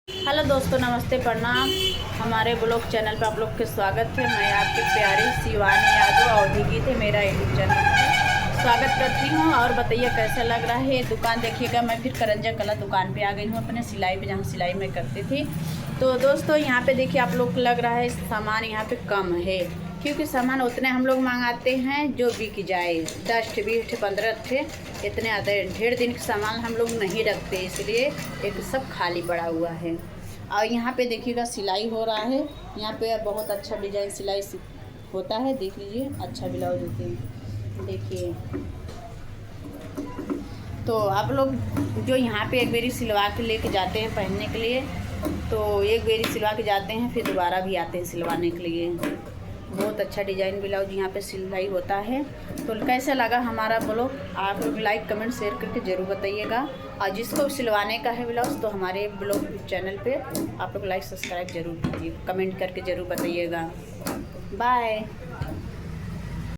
Hello दोस्तों, नमस्ते, प्रणाम। हमारे ब्लॉग चैनल पर आप लोग के स्वागत है। मैं आपकी प्यारी शिवानी यादव अवधि गीत है मेरा यूट्यूब चैनल पर स्वागत करती हूँ। और बताइए कैसा लग रहा है। दुकान देखिएगा, मैं फिर करंजा कला दुकान पे आ गई हूँ अपने सिलाई पे, जहाँ सिलाई में करती थी। तो दोस्तों यहाँ पे देखिए, आप लोग को लग रहा है सामान यहाँ पे कम है, क्योंकि सामान उतने हम लोग मंगाते हैं जो बिक जाए। 10 20 15 थे इतने आते हैं। 1.5 दिन का सामान हम लोग नहीं रखते, इसलिए एक सब खाली पड़ा हुआ है। और यहाँ पे देखिएगा सिलाई हो रहा है। यहाँ पे बहुत अच्छा डिजाइन सिलाई होता है, देख लीजिए। अच्छा ब्लाउज होते हैं, देखिए। तो आप लोग जो यहाँ पे एक बेरी सिलवा के लेके जाते हैं पहनने के लिए, तो एक बेरी सिलवा के जाते हैं, फिर दोबारा भी आते हैं सिलवाने के लिए। बहुत अच्छा डिजाइन ब्लाउज यहाँ पे सिलाई होता है। तो कैसा लगा हमारा ब्लॉग, आप लोग लाइक कमेंट शेयर करके ज़रूर बताइएगा। और जिसको सिलवाने का है ब्लाउज, तो हमारे ब्लॉग चैनल पे आप लोग लाइक सब्सक्राइब ज़रूर कीजिए, कमेंट करके ज़रूर बताइएगा। बाय।